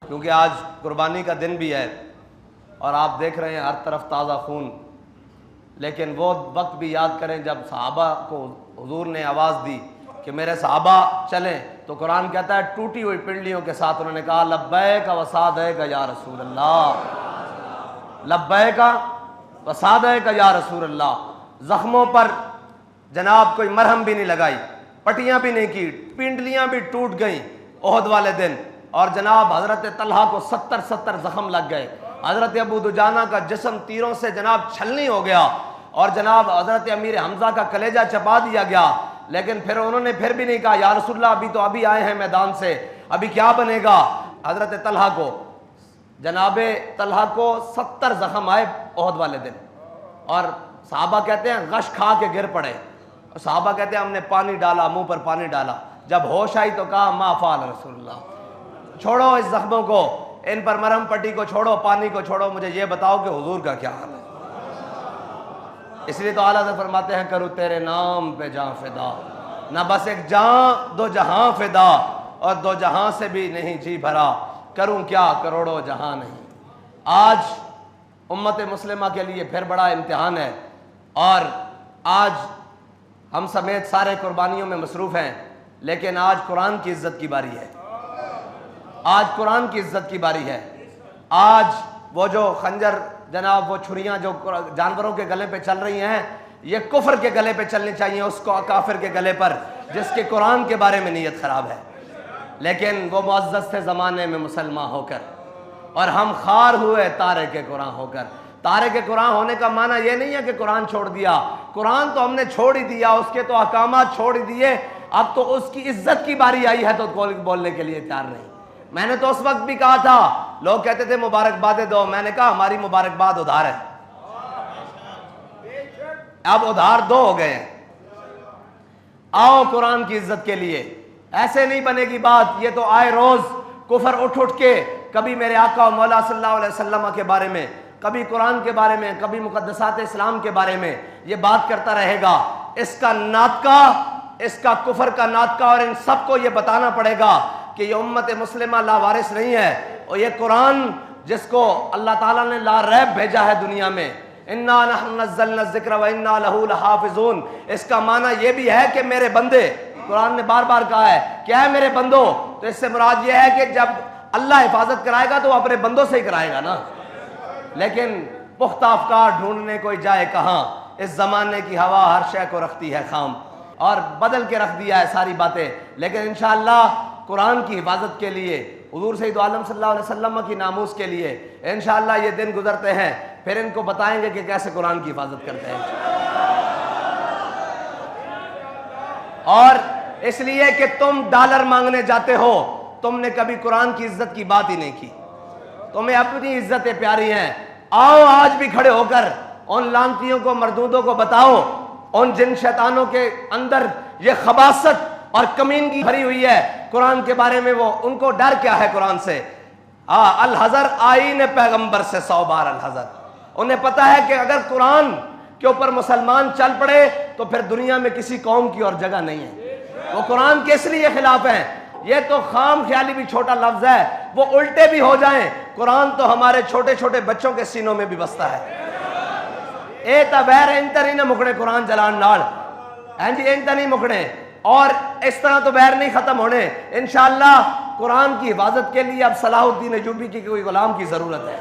क्योंकि आज कुर्बानी का दिन भी है और आप देख रहे हैं हर तरफ ताज़ा खून। लेकिन वो वक्त भी याद करें जब सहाबा को हुजूर ने आवाज़ दी कि मेरे सहाबा चलें, तो कुरान कहता है टूटी हुई पिंडलियों के साथ उन्होंने कहा लब्बैक व सादैक या रसूल अल्लाह, लब्बैक व सादैक या रसूल अल्लाह। ज़ख्मों पर जनाब कोई मरहम भी नहीं लगाई, पट्टियाँ भी नहीं की, पिंडलियाँ भी टूट गईं ओहद वाले दिन। और जनाब हज़रत तलहा को 70 ज़ख्म लग गए। हज़रत अबू दुजाना का जिस्म तीरों से जनाब छलनी हो गया और जनाब हज़रत अमीर हमज़ा का कलेजा चबा दिया गया। लेकिन फिर उन्होंने फिर भी नहीं कहा या रसूलल्लाह अभी आए हैं मैदान से, अभी क्या बनेगा। हज़रत तलहा को जनाबे तलहा को 70 ज़ख्म आए ओहद वाले दिन और सहाबा कहते हैं गश खा के गिर पड़े। और सहाबा कहते हैं हमने पानी डाला, मुंह पर पानी डाला, जब होश आई तो कहा मा फ़अल रसूलुल्लाह, छोड़ो इस जख्मों को, इन पर मरहम पट्टी को छोड़ो, पानी को छोड़ो, मुझे ये बताओ कि हुजूर का क्या हाल है। इसलिए तो आला से फरमाते हैं करूँ तेरे नाम पे जान फिदा, ना बस एक जान दो जहां फिदा, और दो जहां से भी नहीं जी भरा, करूं क्या करोड़ों जहां नहीं। आज उम्मत मुस्लिमा के लिए फिर बड़ा इम्तिहान है और आज हम समेत सारे कुर्बानियों में मसरूफ हैं, लेकिन आज कुरान की इज्जत की बारी है। आज कुरान की इज्जत की बारी है। आज वो जो खंजर जनाब, वो छुरियां जो जानवरों के गले पे चल रही हैं, ये कुफर के गले पे चलनी चाहिए, उसको काफिर के गले पर जिसके कुरान के बारे में नीयत खराब है। लेकिन वो मुअज़्ज़ज़ थे ज़माने में मुसलमान होकर और हम खार हुए तारे के कुरान होकर। तारे के कुरान होने का माना ये नहीं है कि कुरान छोड़ दिया, कुरान तो हमने छोड़ ही दिया, उसके तो अहकामात छोड़ ही दिए, अब तो उसकी इज्जत की बारी आई है तो बोलने के लिए तैयार नहीं। मैंने तो उस वक्त भी कहा था, लोग कहते थे मुबारकबादें दो, मैंने कहा हमारी मुबारकबाद उधार है, अब उधार दो हो गए हैं। आओ कुरान की इज्जत के लिए, ऐसे नहीं बनेगी बात। ये तो आए रोज कुफर उठ के कभी मेरे आका मौला सल्लल्लाहु अलैहि वसल्लम के बारे में, कभी कुरान के बारे में, कभी मुक़द्दसात इस्लाम के बारे में ये बात करता रहेगा। इसका नातका, इसका कुफर का नातका, और इन सबको ये बताना पड़ेगा कि ये उम्मत मुस्लिमा लावारिस नहीं है। और ये कुरान जिसको अल्लाह ताला ने ला रैब भेजा है दुनिया में, इन्ना नहनु नज़्ज़लना ज़िक्र व इन्ना लहू लहाफ़िज़ून, इसका माना ये भी है कि मेरे बंदे, कुरान ने बार बार कहा है क्या है मेरे बंदो, तो इससे मुराद ये है कि जब अल्लाह हिफाजत कराएगा तो वो अपने बंदों से ही कराएगा ना। लेकिन पुख्ता अफकार ढूंढने कोई जाए कहाँ, इस जमाने की हवा हर शय को रखती है खाम, और बदल के रख दिया है सारी बातें। लेकिन इंशाअल्लाह कुरान की हिफाजत के लिए, हुजूर सैयद आलम सल्लल्लाहु अलैहि वसल्लम की नामूस के लिए इंशाअल्लाह ये दिन गुजरते हैं, फिर इनको बताएंगे कि कैसे कुरान की हिफाजत करते हैं। और इसलिए कि तुम डॉलर मांगने जाते हो, तुमने कभी कुरान की इज्जत की बात ही नहीं की, तुम्हें अपनी इज्जतें प्यारी हैं। आओ आज भी खड़े होकर उन लानतियों को, मरदूदों को बताओ, उन जिन शैतानों के अंदर ये खबासत और कमीनगी भरी हुई है कुरान के बारे में, वो उनको डर क्या है कुरान से। अल हज़र आईन पैगंबर से 100 बार अल हज़र। उन्हें पता है कि अगर कुरान के ऊपर मुसलमान चल पड़े तो फिर दुनिया में किसी कौम की और जगह नहीं है। वो कुरान के इसलिए खिलाफ हैं। ये तो खाम ख्याली भी छोटा लफ्ज है, वो उल्टे भी हो जाएं, कुरान तो हमारे छोटे छोटे बच्चों के सीनों में भी बसता है। ए तबैर इंतरी न मुकड़े कुरान जलान नाल, हैं जी इंत नहीं मुकड़े, और इस तरह तो बैर नहीं खत्म होने। इंशाअल्लाह कुरान की हिफाजत के लिए अब सलाहुद्दीन अयूबी की कोई गुलाम की जरूरत है,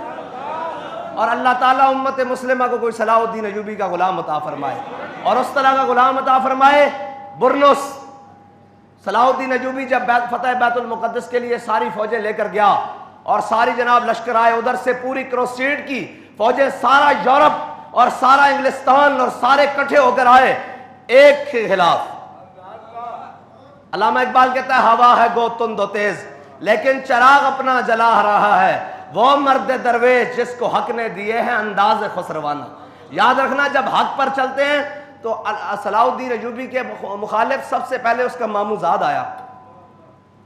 और अल्लाह ताला उम्मत मुस्लिमा को कोई सलाहुद्दीन अयूबी का गुलाम अता फरमाए, और उस तरह का गुलाम अता फरमाए। बुरनुस सलाहुद्दीन अयूबी जब फतह बैतुल मुक़द्दस के लिए सारी फौजें लेकर गया और सारी जनाब लश्कर आए, उधर से पूरी क्रूसेड की फौजें, सारा यूरोप और सारा इंग्लिस्तान और सारे इकट्ठे होकर आए एक के खिलाफ। अल्लामा इकबाल कहता है हवा है गो तुंद दो तेज, लेकिन चिराग अपना जला रहा है वो मर्द दरवेश जिसको हक ने दिए हैं अंदाज खुसरवाना। याद रखना, जब हक पर चलते हैं तो सलाहुद्दीन अयूबी के मुखालिफ सबसे पहले उसका मामूजाद आया,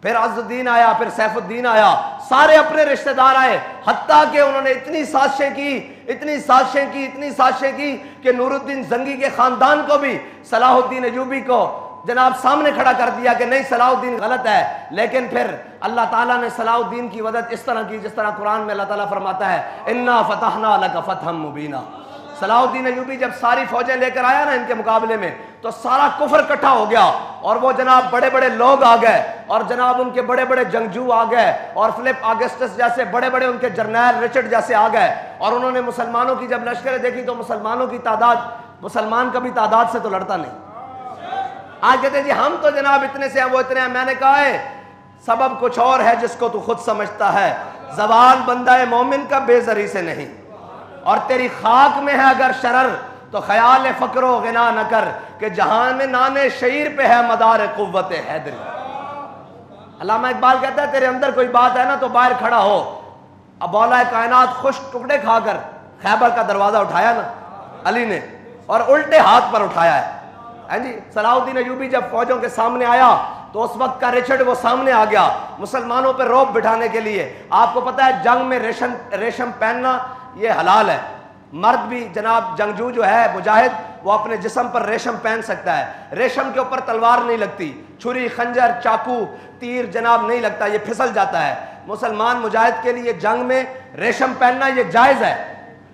फिर अज़ुद्दीन आया, फिर सैफुद्दीन आया, सारे अपने रिश्तेदार आए, हत्ता कि उन्होंने इतनी साजिशें की, इतनी साजिशें की, इतनी साजिशें की कि नूरुद्दीन जंगी के खानदान को भी सलाहुद्दीन अयूबी को जनाब सामने खड़ा कर दिया कि नहीं सलाहुद्दीन गलत है, लेकिन फिर अल्लाह ताला ने सलाहुद्दीन की मदद इस तरह की जिस तरह कुरान में अल्लाह ताला फरमाता है इन्ना फतहना लका फतहम मुबीना। सलाहुद्दीन अय्यूबी जब सारी फौजें लेकर आया ना इनके मुकाबले में, तो सारा कुफर इकट्ठा हो गया और वो जनाब बड़े बड़े लोग आ गए और जनाब उनके बड़े बड़े जंगजू आ गए और फिलिप ऑगस्टस जैसे बड़े बड़े उनके जर्नैल रिचर्ड जैसे आ गए और उन्होंने मुसलमानों की जब लश्करें देखी तो मुसलमानों की तादाद, मुसलमान कभी तादाद से तो लड़ता नहीं। आज कहते जी हम तो जनाब इतने से हैं, वो इतने हैं। मैंने कहा है सबब कुछ और है जिसको तू खुद समझता है। जवान बंदा है मोमिन का बेजरी से नहीं, और तेरी खाक में है अगर शरर तो ख्याल फकरो गिना न कर कि जहां में नाने शहीर पे है मदार कुव्वत हैदरी। अल्लामा इकबाल कहता है तेरे अंदर कोई बात है ना तो बाहर खड़ा हो। अब मौला कायनात खुश टुकड़े खाकर खैबर का दरवाजा उठाया ना अली ने, और उल्टे हाथ पर उठाया है जी। सलाहुद्दीन अय्यूबी जब फौजों के सामने आया तो उस वक्त का रिचर्ड वो सामने आ गया मुसलमानों पर रौब बिठाने के लिए। आपको पता है जंग में रेशम पहनना ये हलाल है। मर्द भी जनाब जंगजू जो है मुजाहिद वो अपने जिस्म पर रेशम पहन सकता है। रेशम के ऊपर तलवार नहीं लगती, छुरी खंजर चाकू तीर जनाब नहीं लगता, ये फिसल जाता है। मुसलमान मुजाहिद के लिए जंग में रेशम पहनना ये जायज़ है,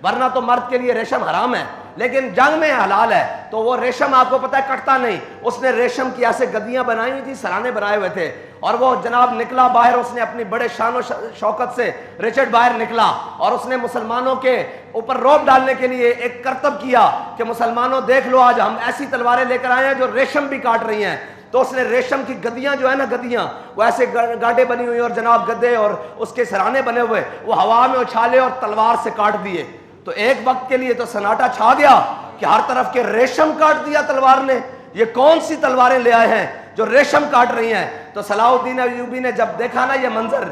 वरना तो मर्द के लिए रेशम हराम है, लेकिन जंग में हलाल है। तो वो रेशम आपको पता है कटता नहीं। उसने रेशम की ऐसे गद्दियां बनाई हुई थी, सराने बनाए हुए थे, और वो जनाब निकला बाहर। उसने अपनी बड़े शान शौकत से रिचर्ड बाहर निकला और उसने मुसलमानों के ऊपर रौब डालने के लिए एक करतब किया कि मुसलमानों देख लो आज हम ऐसी तलवारें लेकर आए हैं जो रेशम भी काट रही हैं। तो उसने रेशम की गद्दियां जो है ना, गद्दियां वो ऐसे गाड़े बनी हुई और जनाब गद्दे और उसके सराने बने हुए वो हवा में उछाले और तलवार से काट दिए। तो एक वक्त के लिए तो सन्नाटा छा गया कि हर तरफ के रेशम काट दिया तलवार ने। ये कौन सी तलवारें ले आए हैं जो रेशम काट रही हैं। तो सलाहुद्दीन अय्यूबी ने जब देखा ना ये मंजर,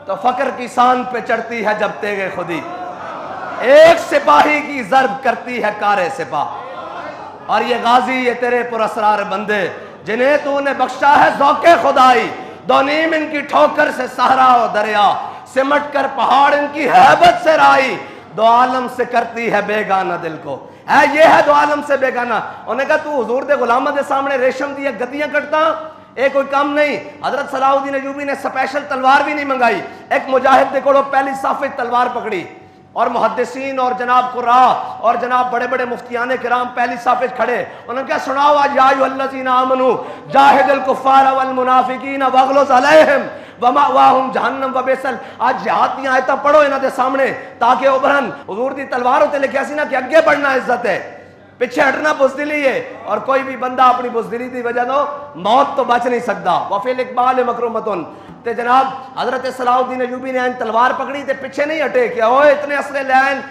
तो फकर की शान पे चढ़ती है जब तेगे खुदी, एक सिपाही की जर्ब करती है कारे सिपाह। और ये गाजी ये तेरे पुरस्रार बंदे जिन्हें तूने बख्शा है ज़ौक़े खुदाई, दोनीम इनकी ठोकर से सहरा और दरिया, सिमट कर पहाड़ इनकी हैबत से राई, दो आलम से करती है बेगाना दिल को। है ये है दो आलम से बेगाना। उन्होंने कहा तू हुजूर दे गुलामा दे सामने रेशम दिया गद्दियां कटता, एक कोई काम नहीं। हजरत सलाहुद्दीन अय्यूबी ने स्पेशल तलवार भी नहीं मंगाई। एक मुजाहिद दे कोलों पहली साफिद तलवार पकड़ी और मुहद्दिसीन और जनाब कुर्रा और जनाब बड़े बड़े मुफ्तियाने किराम पहली साफिद खड़े। उन्होंने क्या सुनाओ आज या अय्युहल्लज़ीना आमनू जाहिदुल कुफ्फार वल मुनाफिकीन वगलुज़ अलैहिम वमाअवाहुम जहन्नम वबिसल। आज जिहाद दी आयतां पढ़ो इन्हां दे सामने ताकि उभरन। हुजूर दी तलवार उत्ते लिखिया सी ना कि अगे बढ़ना इज्जत है, पिछे हटना बुज़दिली है, और कोई भी बंदा अपनी बुज़दिली की वजह तो मौत तो बच नहीं सकता। वफिल इकबाल मकरूमतुन। ते जनाब हजरत सलाहुद्दीन अय्यूबी ने तलवार पकड़ी ते पिछे नहीं हटे कि ओए इतने असले लैन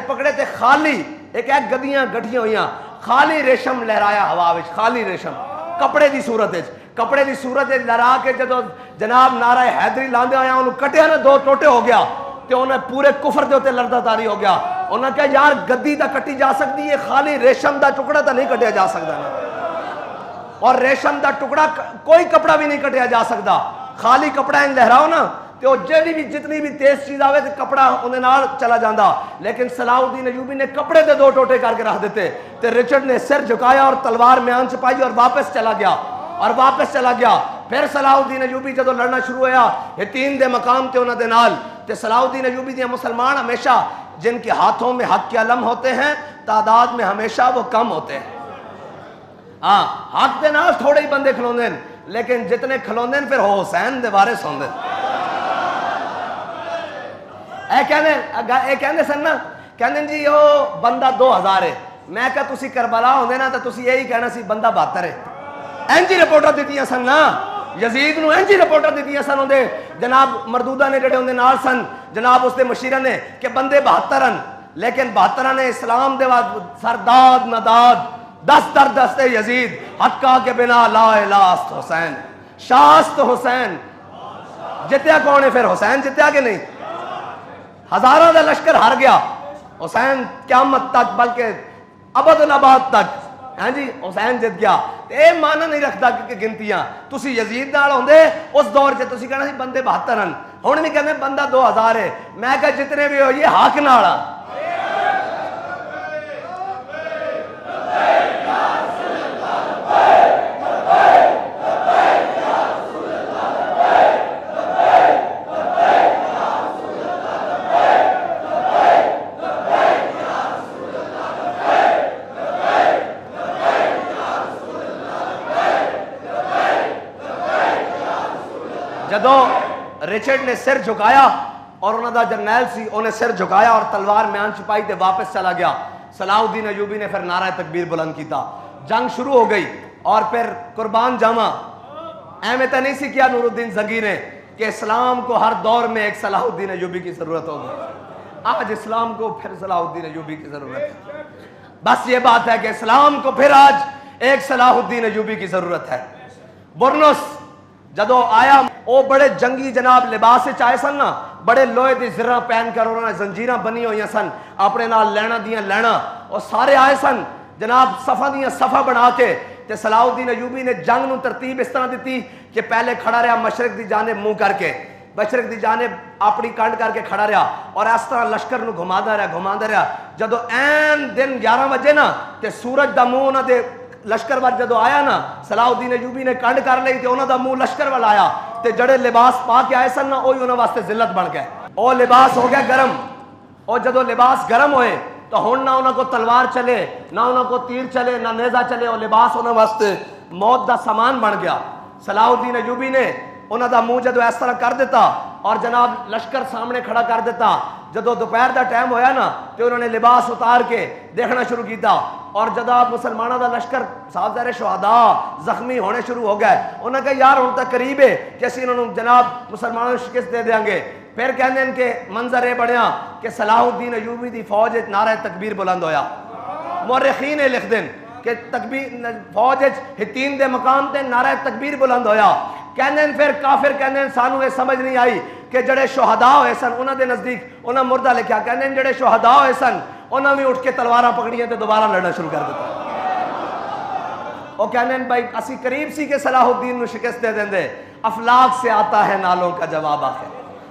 पकड़े थे, खाली एक एक गद्दियां गठियां हुई, खाली रेशम लहराया हवा विच, खाली रेशम कपड़े की सूरत कपड़े की सूरत लहरा के जो जनाब नारा हैदरी लांदे आया उन्होंने कटिया ना दो टोटे हो गया ते उन्हें पूरे कुफर के उत्ते लड़दा तारी हो गया। उन्हें कहा यार गद्दी तो कटी जा सकती है, खाली रेशम का टुकड़ा तो नहीं कटिया जा सकता ना, और रेशम का टुकड़ा कोई कपड़ा भी नहीं कटिया जा सकता। खाली कपड़ा इन लहराओ ना तो जी भी जितनी भी तेज चीज आवे तो कपड़ा उन्हें नाल चला जाता। लेकिन सलाहुद्दीन अय्यूबी ने कपड़े के दो टोटे करके रख देते ते रिचर्ड ने सिर झुकाया और तलवार में आंच पाई और वापस चला गया। फिर सलाहुद्दीन अय्यूबी जो लड़ना शुरू होया यतीम दे मकाम ते उन्हां दे नाल ते सलाहुद्दीन अय्यूबी दियां मुसलमान हमेशा जिनके हाथों में हक के अलम होते हैं तादाद में हमेशा वो कम होते हैं। हाँ हक दे नाल थोड़े ही बंदे खलोंदे ने, लेकिन जितने खलोंदे फिर हुसैन दे वारिस होंदे। कहते सन ना, कहते जी ओ बंदा 2000 है। मैं क्या तुसी करबला होंदे ना तो तुसी यही कहना सी बंदा 72 है। इंज रिपोर्टां दित्तियां सन ना, यजीद नूं इंज रिपोर्टां दित्तियां सन उहदे जनाब मरदूदा ने जेड़े उहदे नाल सन जनाब उसदे मशीरा ने कि बंदे 72 हन, लेकिन 72 ने इस्लाम दे बाद सरदाद नदाद 10 दर दस्ते यजीद हक्का के बिना ला इलाहा हुसैन शास्त हुसैन। जितया कौन है फिर? हुसैन जितया कि नहीं? हजारों का लश्कर हार गया, हुसैन क़यामत तक बल्कि अबद तक हाँ जी हुसैन जित गया। ये माना नहीं रखता कि गिनतियां तुसी यजीद नाल होंदे उस दौर च तुसी कहना सी बंदे 72 हन, हुण भी कहंदे बंदा 2000 है। मैं कहा जितने भी हो ये हक नाल आ। जदों रिचर्ड ने सिर झुकाया और उन्होंने जरनैल सी उन्हें सिर झुकाया और तलवार म्यान छुपाई ते वापस चला गया। सलाहुद्दीन अयूबी ने फिर नारा तकबीर बुलंद किया, जंग शुरू हो गई और फिर कुर्बान जामा एवं तो नहीं सी किया नूरुद्दीन जंगी ने कि इस्लाम को हर दौर में एक सलाहुद्दीन अयूबी की जरूरत होगी। आज इस्लाम को फिर सलाहुद्दीन अयूबी की जरूरत है। बस ये बात है कि इस्लाम को फिर आज एक सलाहुद्दीन अयूबी की जरूरत है। बुरनुस जदों आया वो बड़े जंगी जनाब लिबास आए सन ना, बड़े लोहे की जिरा पहन कर उन्होंने जंजीर बनी हुई सन, अपने नाल लैना दियां लैना, और सारे आए सन जनाब सफा दियां सफा बना के। ते सलाहुद्दीन अयूबी ने जंग नूं तरतीब इस तरह दी कि पहले खड़ा रहा मशरक की जानिब मुंह करके, मशरक की जानिब अपनी कंड करके खड़ा रहा और इस तरह लश्कर नूं घुमादा रहा। जदों ऐन दिन 11 बजे ना ते सूरज का मुंह उन्होंने लश्कर वाल जदों आया ना, सलाहुद्दीन अयूबी ने कंड कर ली तो उन्होंने मुंह लश्कर वाल आया ते जड़े लिबास पा के आए सन ना वही उन्होंने वास्ते जिल्लत बन गए। वो लिबास हो गया गर्म, और जदों लिबास गर्म होए तो हुण ना उन्होंने को तलवार चले, ना उन्होंने को तीर चले, ना नेजा चले, और लिबास उन्होंने वास्ते मौत का सामान बन गया। सलाहुद्दीन अयूबी ने उन्होंने मुंह जदों इस तरह कर दिता और जनाब लश्कर सामने खड़ा कर दिता। जदों दोपहर का टाइम होया ना तो उन्होंने लिबास उतार के देखना शुरू किया और जनाब मुसलमानों का लश्कर साहबजादे शहादा जख्मी होने शुरू हो गए। उन्होंने कहा यार हुण तां करीब है कि असीं इन्होंने जनाब मुसलमानों को शिकस्त दे देंगे। फिर कहते हैं कि मंजर यह बनया कि सलाहुद्दीन अयूबी की फौज नारा तकबीर बुलंद होया। मुअर्रिखीन लिख दें कि तकबीर फौज हितीन के मकाम से नारा तकबीर बुलंद होया। कहते फिर काफिर कहते सानू ये समझ नहीं आई कि जड़े शहादा होए सन उन्होंने नज़दीक उन्हें मुर्दा लिखा, कहते जड़े शहादा होए सन उन्होंने भी उठ के तलवार पकड़ियां तो दोबारा लड़ना शुरू कर दिता। वो कहते भाई असी करीब सी कि सलाहुद्दीन को शिकस्त दे देंगे। अफलाक से आता है नालों का जवाब आखिर।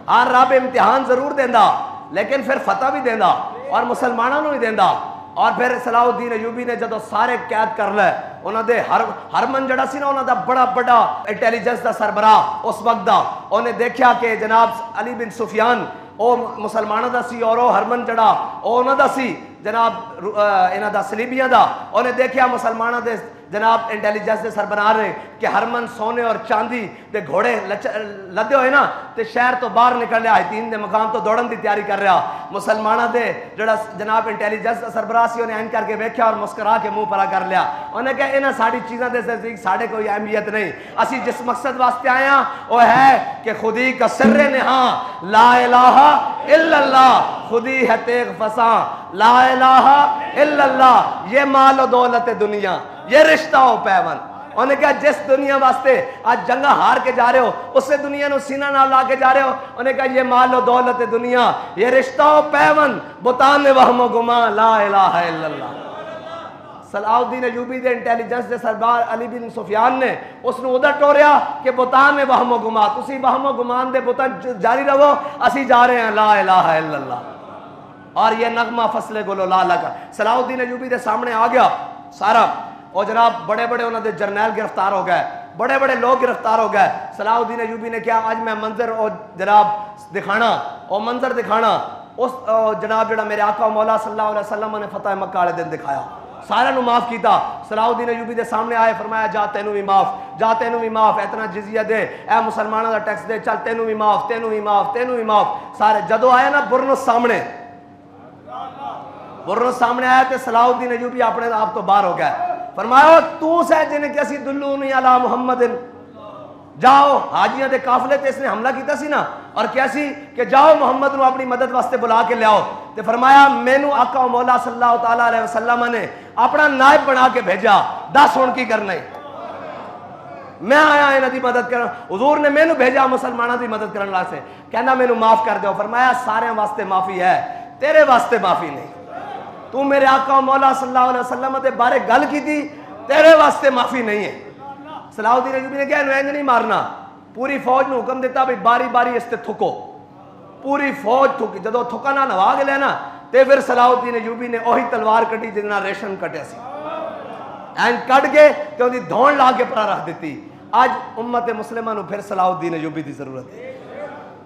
हाँ रब इम्तिहान जरूर देंदा लेकिन फिर फतह भी देंदा और मुसलमानों को भी देंदा। और फिर सलाहुद्दीन अयूबी ने जदों सारे कैद कर ले, उन्होंने हरमन जड़ा सी ना उन्होंने बड़ा बड़ा इंटैलीजेंस का सरबराह उस वक्त का, उन्हें देखा कि जनाब अली बिन सुफियान वो मुसलमानों का सी और हरमन जड़ा वो उन्होंने सी जनाब इन्हों का सलीबियां का। उन्हें देखा मुसलमानों के जनाब इंटैलीजेंस के सरबराह ने कि हरमन सोने और चांदी के घोड़े लदे हुए ना तो शहर तो बाहर निकल रहा, हितीन के मकाम तो दौड़न की तैयारी कर रहा। मुसलमानों के जड़ा जनाब इंटैलीजेंस का सरबराह से उन्हें एन करके वेख्या और मुस्करा के मुंह परा कर लिया। उन्हें कहा इन्होंने साड़ी चीज़ों के नज़दीक साढ़े कोई अहमियत नहीं, असी जिस मकसद वास्ते आए हैं वह है कि खुदी का सर्रे नेहा ला इलाहा इल्लल्लाह, खुदी है तेग फसा ला इलाहा इल्लल्लाह, ये माल दौलत दुनिया ये रिश्ता हो पैवन। उन्हें कहा जिस दुनिया वास्ते आज जंगा हार के जा रहे हो उससे दुनिया नो सीना ना ला के जा रहे हो। उन्हें कहा ये मालो दौलत दुनिया ये रिश्ता हो पैवन, बुतान वहमो गुमा ला इलाहा इल्लल्लाह। सलाहुद्दीन अयूबी के इंटैलीजेंस के सरदार अली बिन सुफियान ने उसने उधर टोरिया कि बुतान वहमो गुमा, तुसी वहमो गुमान दे बुतान जारी रहो, असी जा रहे हैं ला इलाहा इल्लल्लाह। और ये नगमा फसले गोलो लाला का सलाहुद्दीन अयूबी के सामने आ गया सारा। और जनाब बड़े बड़े उन्होंने जर्नैल गिरफ्तार हो गए, बड़े बड़े लोग गिरफ्तार हो गए। सलाहुद्दीन अयूबी ने क्या आज मैं मंजर और जनाब दिखाना और मंजर दिखाना उस जनाब जरा मेरे आका मौला सल्लल्लाहु अलैहि वसल्लम ने फतेह मक्का वाले दिन दिखाया, सारा नु माफ किया। सलाहुद्दीन अयूबी के सामने आए, फरमाया जा तेनू भी माफ, जा तेनू भी माफ, इतना जिजिया दे, ए मुसलमानों का टैक्स दे, चल तेनू भी माफ, तेनू भी माफ, तेनू भी माफ। सारे जदों आए ना बुरनुस सामने आया तो सलाहुद्दीन अयूबी अपने आप तो बाहर हो गया। फरमाया तू सह जिन्हें कि असी दुल्लू नहीं अला मुहम्मदिन, जाओ हाजियां दे काफले ते इसने हमला किया सी ना और कैसी कि जाओ मोहम्मद नू अपनी मदद वास्ते बुला के लियाओ। तो फरमाया मैनू आका मौला सल्लल्लाहु तआला अलैहि वसल्लम ने अपना नायब बना के भेजा, दस हुण की करना है, मैं आया इन्हां दी मदद कर। हुजूर ने मैनू भेजा मुसलमानों की मदद करने वास्ते, कहना मैनू माफ कर दो। फरमाया सारे वास्ते माफी है, तेरे वास्ते माफी नहीं। तू मेरे आका मौला सल्लल्लाहु अलैहि वसल्लम के बारे गल की थी, तेरे वास्ते माफी नहीं है। सलाहुद्दीन अयूबी ने कहा इंज नहीं मारना, पूरी फौज ने हुक्म दिता भाई बारी बारी इससे थुको, पूरी फौज थुकी। जो थुका ना नवा के लिया ना तो फिर सलाहुद्दीन अयूबी ने वही तलवार कटी जिन्ना रेशम कटिया सी, एंड कट के तो उनकी धौण ला के परा रख दी। आज उम्मत मुस्लिमा नूं फिर सलाहुद्दीन अयूबी की जरूरत है।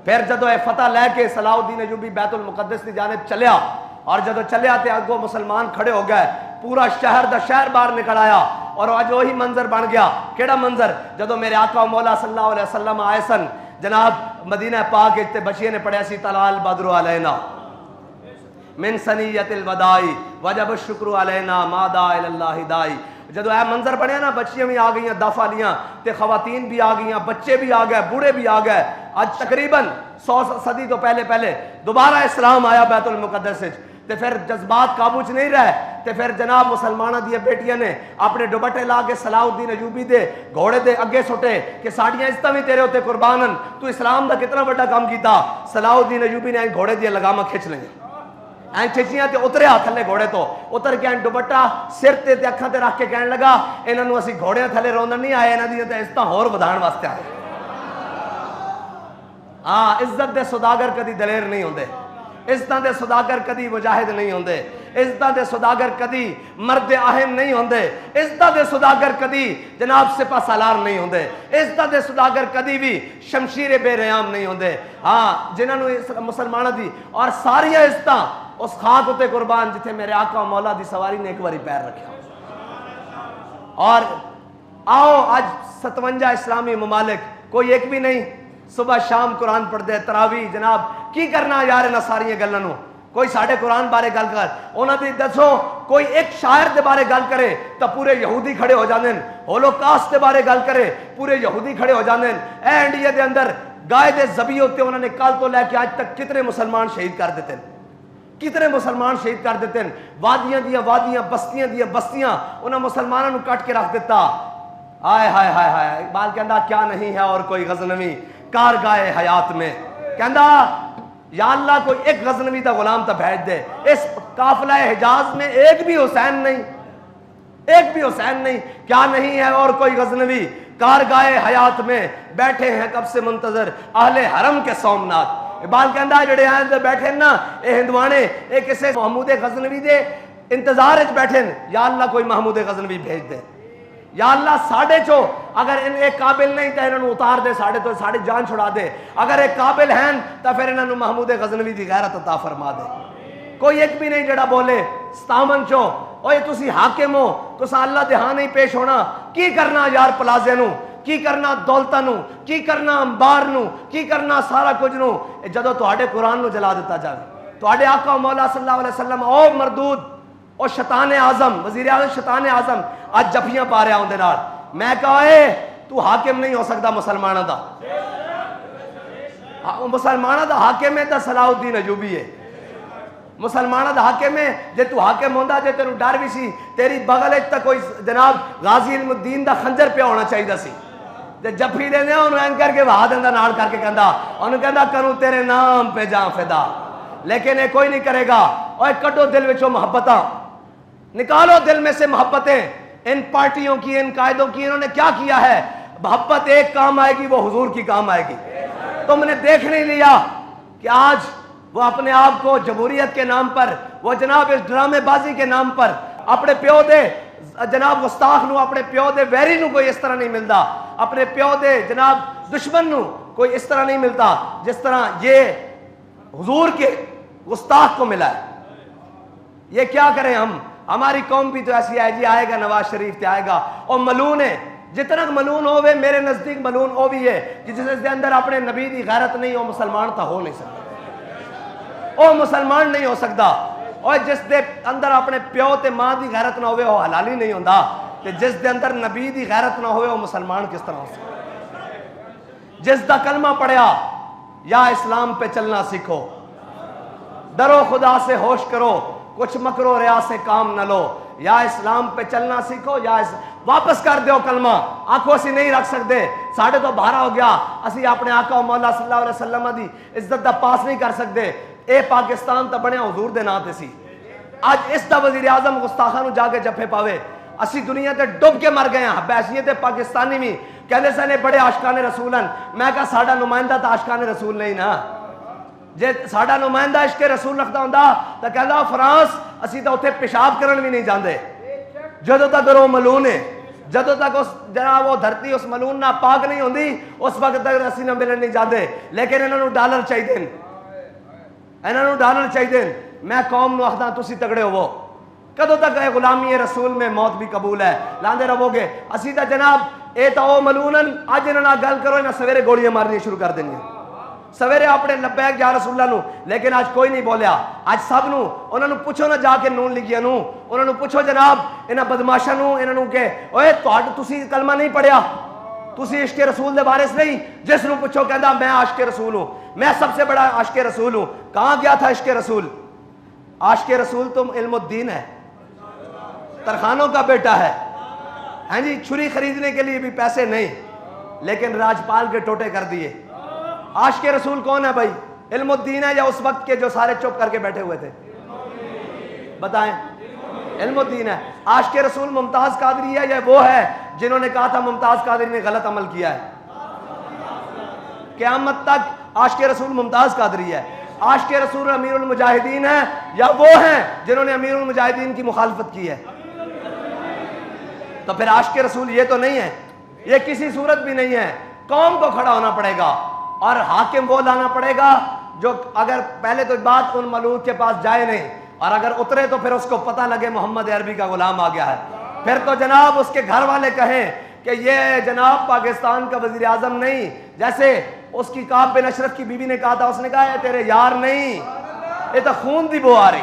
फिर जो फतह लैके सलाहुद्दीन अयूबी बैतुल मुकद्दस की जानिब चलिया और जब चलिया तो अगो मुसलमान खड़े हो गए, पूरा शहर दा शहर बाहर निकल आया और आज वही मंजर बन गया। केड़ा मंजर? जदों मेरे आका मौला सल्लल्लाहु अलैहि वसल्लम आए सन जनाब मदीना पाक इत्ते बच्चियों ने पढ़िया सी तलाल बदरु अलैना मिन सनीयतिल वदाई वजब शुक्र अलैना मादा इलल्लाहि दाई। जदों यह मंजर बनया ना, बच्चियां भी आ गई, दफ वालियां ते खवातीन भी आ गई, बच्चे भी आ गए, बूढ़े भी आ गए। आज तकरीबन 100 सदी तो पहले पहले दोबारा इस्लाम आया बैतुल मुकद्दस विच, ते फिर जज्बात काबू च नहीं रहे, ते फिर जनाब मुसलमाना दी बेटियां ने अपने दुपट्टे ला के सलाउद्दीन अयूबी दे घोड़े दे अगे सुटे कि साडियां इज्जतां भी तेरे उत्ते कुर्बान हन, तू इस्लाम दा कितना बड़ा काम कीता। सलाउद्दीन अयूबी ने घोड़े दी लगामा खिंच ली, ऐ खिंचियां ते उतरिया थले घोड़े तो, उतर के दुपट्टा सिर ते अखां ते रख के कहन लगा, इन्हां नूं असीं घोड़ियां थले रोंदन नहीं आए, इन्हां दी ते इज्जतां होर वधाण वास्ते आए। हाँ, इज्जत दे सौदागर कदी दलेर नहीं होंदे, इज्जतां दे सौदागर कदी मुजाहिद नहीं होंदे, इज्जतां दे सौदागर कदी मर्द अहम नहीं होंदे, इज्जतां दे सौदागर कदी जनाब सिपा सालार नहीं होंदे, इज्जतां दे सौदागर कदी भी शमशीर बेरयाम नहीं होंदे। हाँ, जिन्होंने मुसलमानों दी और सारिया इज्जतां उस खाक उत्ते कुर्बान जिथे मेरे आका मौला दी सवारी ने एक बारी पैर रखा। और आओ आज 57 इस्लामी ममालिक, कोई एक भी नहीं सुबह शाम कुरान पढ़ते, तरावी जनाब की करना यार इन्हां सारियां गल्लां नूं। कोई साढ़े कुरान बारे गल कर, उन्होंने दसो कोई एक शायर के बारे गल करे तो पूरे यहूदी खड़े हो जाते हैं, होलोकास्ट के बारे गल करे पूरे यहूदी खड़े हो जाते हैं। ए इंडिया के अंदर गाय के जबी होते उन्होंने कल तो लैके आज तक कितने मुसलमान शहीद कर देते हैं, कितने मुसलमान शहीद कर देते हैं। वादियां दियां वादियां, बस्तियां दियां बस्तियां उन्होंने मुसलमानों को कट के रख दिता। हाय हाय हाय हाय, इकबाल कहता क्या नहीं है और कोई गजनवी कार गाए हयात में, कहता या अल्लाह कोई एक गजनवी का गुलाम तो भेज दे। इस काफिला हिजाज में एक भी हुसैन नहीं, एक भी हुसैन नहीं, क्या नहीं है और कोई गजनवी कार गाए हयात में, बैठे हैं कब से मुंतजर अहले हरम के सोमनाथ। इकबाल कहता जड़े हैं बैठे ना ये हिंदुआने, ये किसी महमूद गजनवी दे इंतजार बैठे, या अल्लाह कोई महमूद गजनवी भेज दे, या अल्लाह साढ़े चो अगर इन एक काबिल नहीं तो इन्होंने उतार दे, साढ़े तो साढ़े जान छुड़ा दे, अगर एक काबिल हैं तो फिर इन्होंने महमूद गजनवी की गैरत अता फरमा दे। कोई एक भी नहीं जड़ा बोले सतावन चो ओए तुसी हाकिम हो, तुसा अल्लाह दे हां नहीं पेश होना, की करना यार प्लाजे नू, की करना दौलतां नू, की करना अंबार नू, की करना सारा कुछ नू, जदों तुहाडे कुरान नू जला दिता जाए। तुहाडे आका मौला सल्लल्लाहु अलैहि वसल्लम ओ मरदूद और शैतान आजम वजीर आजम शैतान आजम आज जफियां पा रहा उनके नाल। मैं कहा तू हाकिम नहीं हो सकता मुसलमानों का, मुसलमानों का हाकिम है तो सलाउद्दीन अयूबी है, मुसलमानों का हाकिम है। जे तू हाकिम होंदा, जे तेनू डर भी सी तेरी बगल तक कोई जनाब गाजी इल्मुद्दीन का खंजर पिया होना चाहिए सी, जे जफी देने उन्हें करके वहा देंदा नाल करके कहंदा उन्हें कहंदा करूं तेरे नाम पे जा फिदा, लेकिन ये कोई नहीं करेगा। और कटो दिल विचों मोहब्बतां, निकालो दिल में से मोहब्बतें। इन पार्टियों की, इन कायदों की इन्होंने क्या किया है? मोहब्बत एक काम आएगी, वो हुजूर की काम आएगी। तुमने देख नहीं लिया कि आज वो अपने आप को जमहूरियत के नाम पर, वो जनाब इस ड्रामेबाजी के नाम पर अपने प्यो दे जनाब गुस्ताख नू, अपने प्यो दे वैरी नू कोई इस तरह नहीं मिलता, अपने प्यो दे जनाब दुश्मन नू कोई इस तरह नहीं मिलता जिस तरह ये हुजूर के गुस्ताख को मिला है। ये क्या करें हम? हमारी कौम भी तो ऐसी है जी, आएगा नवाज शरीफ ते आएगा और मलून है, जितना मलून हो वे मेरे नजदीक मलून वो भी है कि जिसके अंदर अपने नबी की गैरत नहीं हो, मुसलमान तो हो नहीं सकता, वो मुसलमान नहीं हो सकता। और जिस दे अंदर अपने प्यो ते मां की गैरत ना हो हलाली नहीं होता, ते जिस दे अंदर नबी की गैरत ना हो मुसलमान किस तरह हो सकता? जिस दा कलमा पढ़िया या इस्लाम पे चलना सीखो, डरो खुदा से होश करो, कुछ मकरो रिया से काम न लो, या इस्लाम पे चलना सीखो या वापस कर दो कलमा। आंखों से नहीं रख सकते, साढ़े तो बारह हो गया, असी अपने आका मौला सल्लल्लाहु अलैहि वसल्लम दी इज्जत दा पास नहीं कर सकते। ए पाकिस्तान तो बनया हुजूर दे नाम ते सी, अज इस दा वजीर आजम गुस्ताखा नू जाके जफे पावे। असी दुनिया ते डुब के मर गए हैं। बैसियत पाकिस्तानी भी कहते सने बड़े आशिकाने रसूल हैं। मैं कहा साडा नुमाइंदा तो आशिकाने रसूल नहीं ना, जे साडा नुमाइंदा इश्क रसूल रखता होंदा तो कहता फ्रांस असी तो उत्थे पेशाब करन भी नहीं जाते। जदों तक वो मलून है, जदों तक उस जनाब वो धरती उस मलून ना पाक नहीं होंदी, उस वक्त तक असी ना मिलन नहीं जाते। लेकिन इन्होंने डॉलर चाहिए, इन्होंने डॉलर चाहिए। मैं कौम नूं आखदा तुसी तगड़े होवो, कदों तक गुलामी रसूल में मौत भी कबूल है, लांदे रहोगे। असी तो जनाब ए तो मलूनन अज इन्होंने गल करो, इन्हें सवेरे गोलियां मारनी शुरू कर देंगे। सवेरे अपने लब्बैक या रसूला नू, लेकिन आज कोई नहीं बोलिया। आज सब नू उन्होंने पूछो ना जाके नून लिखिया नू, उन्होंने पूछो जनाब इन्हां बदमाशा नू, इन्होंने के ओए तुसी कलमा नहीं पढ़िया, तुसी इश्क रसूल दे वारिस नहीं। जिस नू पूछो कहता मैं आशिक रसूल हूं, मैं सबसे बड़ा आशिक रसूल हूं। कहां गया था इश्क रसूल? आशिक रसूल तुम इल्मुद्दीन है, तरखानों का बेटा है। हाँ जी, छुरी खरीदने के लिए भी पैसे नहीं, लेकिन राजपाल के टोटे कर दिए। आशिक रसूल कौन है भाई? इल्मुद्दीन है या उस वक्त के जो सारे चुप करके बैठे हुए थे? बताएं। इल्मुद्दीन है। आशिक रसूल मुमताज कादरी है या वो है जिन्होंने कहा था मुमताज कादरी ने गलत अमल किया है? क़यामत तक आशिक रसूल मुमताज कादरी है। आशिक रसूल अमीरुल मुजाहिदीन है या वो हैं जिन्होंने अमीरुल मुजाहिदीन की मुखालफत की है? तो फिर आशिक रसूल ये तो नहीं है, ये किसी सूरत भी नहीं है। कौम को खड़ा होना पड़ेगा और हाकिम वो लाना पड़ेगा जो अगर पहले तो बात उन मलूक के पास जाए नहीं, और अगर उतरे तो फिर उसको पता लगे मोहम्मद अरबी का गुलाम आ गया है। फिर तो जनाब उसके घर वाले कहें कि ये जनाब पाकिस्तान का वजीर आजम नहीं, जैसे उसकी काब बिन अशरफ की बीवी ने कहा था, उसने कहा तेरे यार नहीं, ये तो खून की बू आ रही,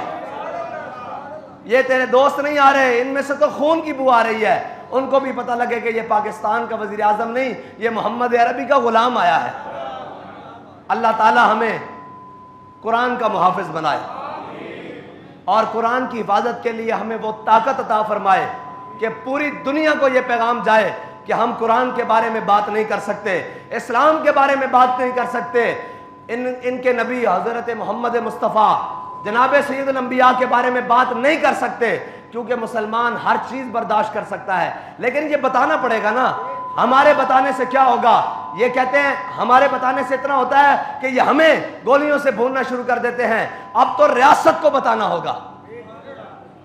ये तेरे दोस्त नहीं आ रहे, इनमें से तो खून की बू आ रही है। उनको भी पता लगे कि ये पाकिस्तान का वजीर आजम नहीं, ये मोहम्मद अरबी का गुलाम आया है। अल्लाह ताला हमें कुरान का मुहाफिज बनाए और कुरान की हिफाजत के लिए हमें वो ताकत अता फरमाए कि पूरी दुनिया को ये पैगाम जाए कि हम कुरान के बारे में बात नहीं कर सकते, इस्लाम के बारे में बात नहीं कर सकते, इनके नबी हज़रत मोहम्मद मुस्तफ़ा जनाब सैयदुल अंबिया के बारे में बात नहीं कर सकते, क्योंकि मुसलमान हर चीज़ बर्दाश्त कर सकता है। लेकिन ये बताना पड़ेगा ना, हमारे बताने से क्या होगा? ये कहते हैं हमारे बताने से इतना होता है कि ये हमें गोलियों से भूनना शुरू कर देते हैं। अब तो रियासत को बताना होगा,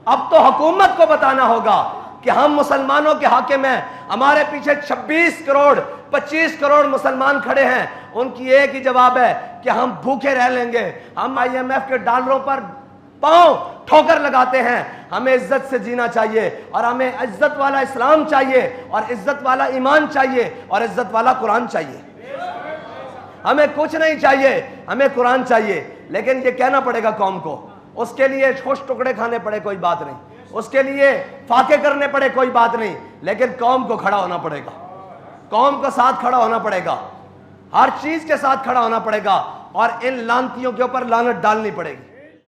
अब तो हुकूमत को बताना होगा कि हम मुसलमानों के हाकिम हैं। हमारे पीछे 26 करोड़ 25 करोड़ मुसलमान खड़े हैं, उनकी एक ही जवाब है कि हम भूखे रह लेंगे। हम IMF के डॉलरों पर पांव ठोकर लगाते हैं। हमें इज्जत से जीना चाहिए और हमें इज्जत वाला इस्लाम चाहिए और इज्जत वाला ईमान चाहिए और इज्जत वाला कुरान चाहिए। हमें कुछ नहीं चाहिए, हमें कुरान चाहिए। लेकिन ये कहना पड़ेगा कौम को, उसके लिए खुश टुकड़े खाने पड़े कोई बात नहीं, उसके लिए फाके करने पड़े कोई बात नहीं, लेकिन कौम को खड़ा होना पड़ेगा, कौम को साथ खड़ा होना पड़ेगा, हर चीज के साथ खड़ा होना पड़ेगा और इन लानतियों के ऊपर लानत डालनी पड़ेगी।